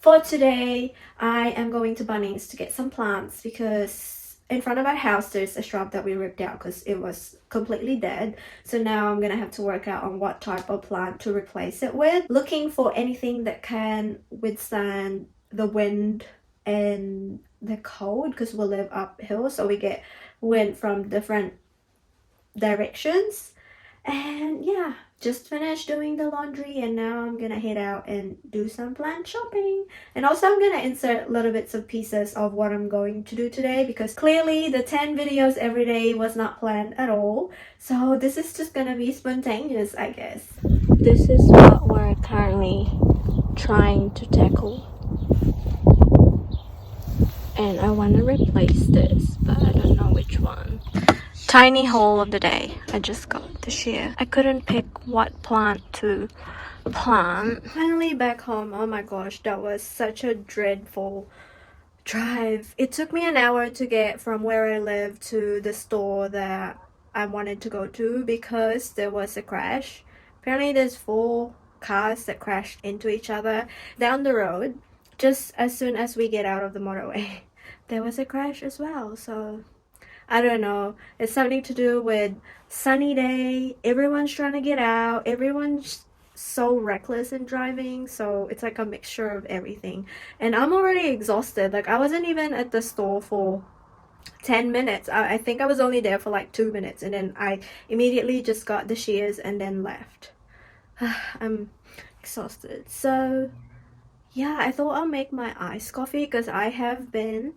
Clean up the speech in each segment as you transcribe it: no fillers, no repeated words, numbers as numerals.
For today, I am going to Bunnings to get some plants because in front of our house there's a shrub that we ripped out because it was completely dead. So now I'm gonna have to work out on what type of plant to replace it with. Looking for anything that can withstand the wind and the cold because we live uphill, so we get wind from different directions. And yeah, just finished doing the laundry and now I'm gonna head out and do some plant shopping. And also I'm gonna insert little bits of pieces of what I'm going to do today because clearly the 10 videos every day was not planned at all. So this is just gonna be spontaneous, I guess. This is what we're currently trying to tackle. And I want to replace this, but I don't know which one. Tiny haul of the day. I just got the shear. I couldn't pick what plant to plant. Finally back home. Oh my gosh, that was such a dreadful drive. It took me an hour to get from where I live to the store that I wanted to go to because there was a crash. Apparently there's 4 cars that crashed into each other down the road just as soon as we get out of the motorway. There was a crash as well, so I don't know. It's something to do with sunny day. Everyone's trying to get out. Everyone's so reckless in driving. So it's like a mixture of everything. And I'm already exhausted. Like I wasn't even at the store for 10 minutes. I think I was only there for like 2 minutes. And then I immediately just got the shears and then left. I'm exhausted. So yeah, I thought I'll make my iced coffee because I have been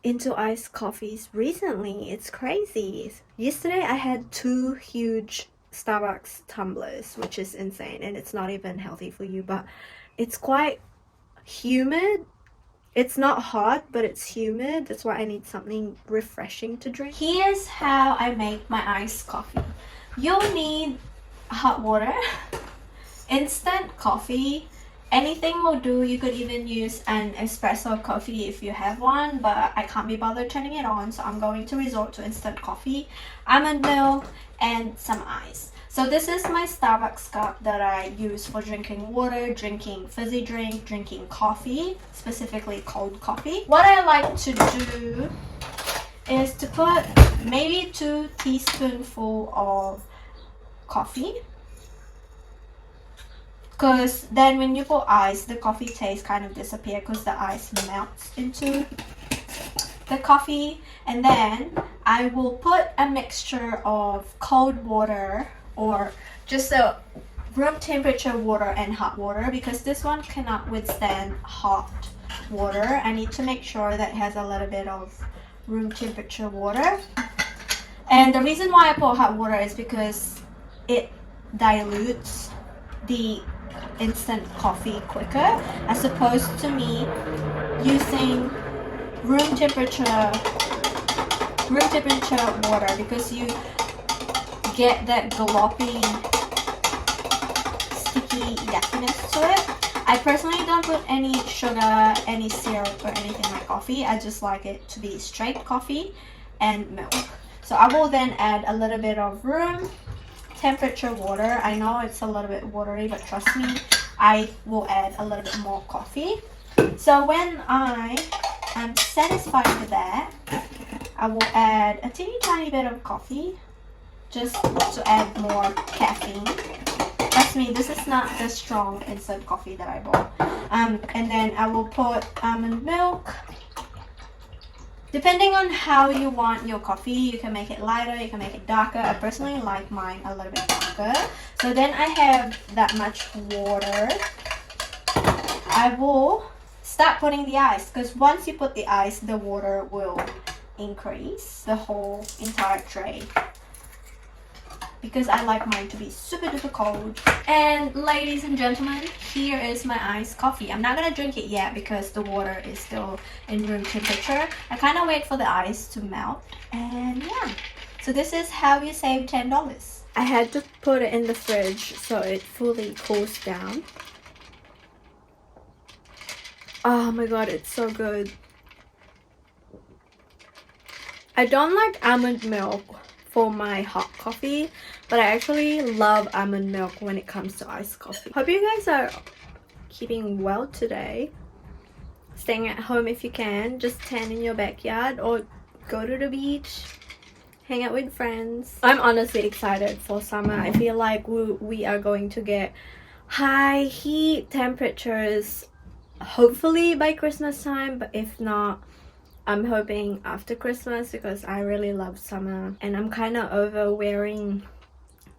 into iced coffees recently. It's crazy. Yesterday I had 2 huge Starbucks tumblers, which is insane, and it's not even healthy for you, but it's quite humid. It's not hot, but it's humid. That's why I need something refreshing to drink. Here's how I make my iced coffee. You'll need hot water, instant coffee. Anything will do. You could even use an espresso coffee if you have one, but I can't be bothered turning it on, so I'm going to resort to instant coffee, almond milk, and some ice. So this is my Starbucks cup that I use for drinking water, drinking fizzy drink, drinking coffee, specifically cold coffee. What I like to do is to put maybe 2 teaspoonfuls of coffee, because then when you put ice, the coffee taste kind of disappears because the ice melts into the coffee. And then I will put a mixture of cold water or just a room temperature water and hot water, because this one cannot withstand hot water. I need to make sure that it has a little bit of room temperature water. And the reason why I put hot water is because it dilutes the instant coffee quicker, as opposed to me using room temperature water, because you get that gloppy, sticky yuckiness to it. I personally don't put any sugar, any syrup or anything in my coffee. I just like it to be straight coffee and milk. So I will then add a little bit of room temperature water. I know it's a little bit watery, but trust me, I will add a little bit more coffee. So when I am satisfied with that, I will add a teeny tiny bit of coffee just to add more caffeine. Trust me, this is not the strong instant coffee that I bought. And then I will put almond milk. Depending on how you want your coffee, you can make it lighter, you can make it darker. I personally like mine a little bit darker. So then I have that much water. I will start putting the ice, because once you put the ice, the water will increase the whole entire tray, because I like mine to be super duper cold. And ladies and gentlemen, here is my iced coffee. I'm not gonna drink it yet because the water is still in room temperature. I kind of wait for the ice to melt. And yeah, so this is how you save $10. I had to put it in the fridge so it fully cools down. Oh my god, it's so good. I don't like almond milk for my hot coffee, but I actually love almond milk when it comes to iced coffee. Hope you guys are keeping well today. staying at home if you can, just tan in your backyard or go to the beach, hang out with friends. I'm honestly excited for summer. I feel like we are going to get high heat temperatures hopefully by Christmas time, but if not, I'm hoping after Christmas because I really love summer and I'm kind of over wearing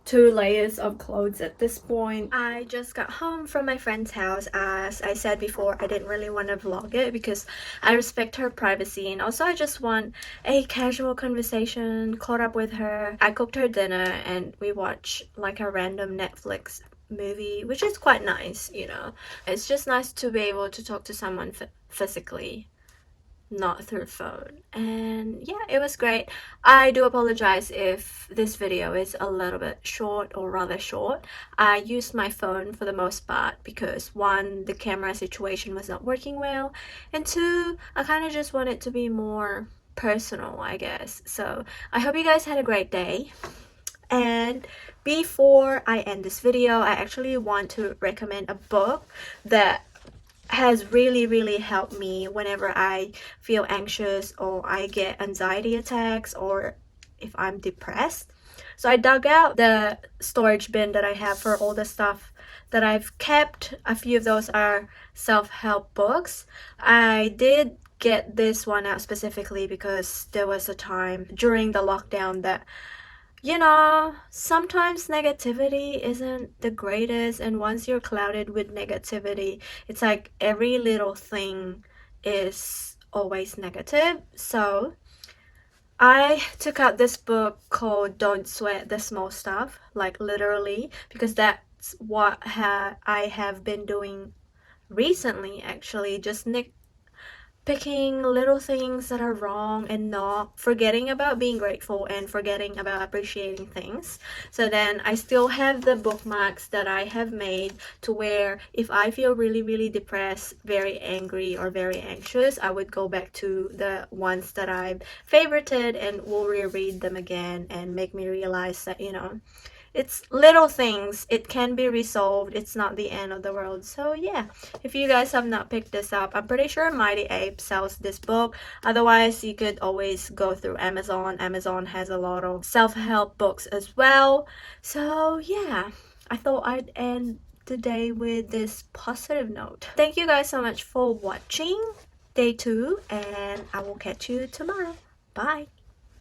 2 layers of clothes at this point. I just got home from my friend's house. As I said before, I didn't really want to vlog it because I respect her privacy, and also I just want a casual conversation, caught up with her. I cooked her dinner and we watched like a random Netflix movie, which is quite nice, you know. It's just nice to be able to talk to someone physically, not through phone. And yeah, it was great. I do apologize if this video is a little bit short or rather short. I used my phone for the most part because one, the camera situation was not working well, and two, I kind of just wanted to be more personal, I guess. So I hope you guys had a great day. And before I end this video, I actually want to recommend a book that has really helped me whenever I feel anxious or I get anxiety attacks or if I'm depressed. So I dug out the storage bin that I have for all the stuff that I've kept. A few of those are self-help books. I did get this one out specifically because there was a time during the lockdown that, you know, sometimes negativity isn't the greatest, and once you're clouded with negativity, it's like every little thing is always negative. So I took out this book called Don't Sweat the Small Stuff, like literally, because that's what I have been doing recently, actually, just picking little things that are wrong and not forgetting about being grateful and forgetting about appreciating things. So then I still have the bookmarks that I have made to where if I feel really depressed, very angry or very anxious, I would go back to the ones that I've favorited and will reread them again and make me realize that, you know, it's little things, it can be resolved, it's not the end of the world. So yeah, if you guys have not picked this up, I'm pretty sure Mighty Ape sells this book. Otherwise, you could always go through Amazon. Amazon has a lot of self-help books as well. So yeah, I thought I'd end the day with this positive note. Thank you guys so much for watching day 2, and I will catch you tomorrow. Bye.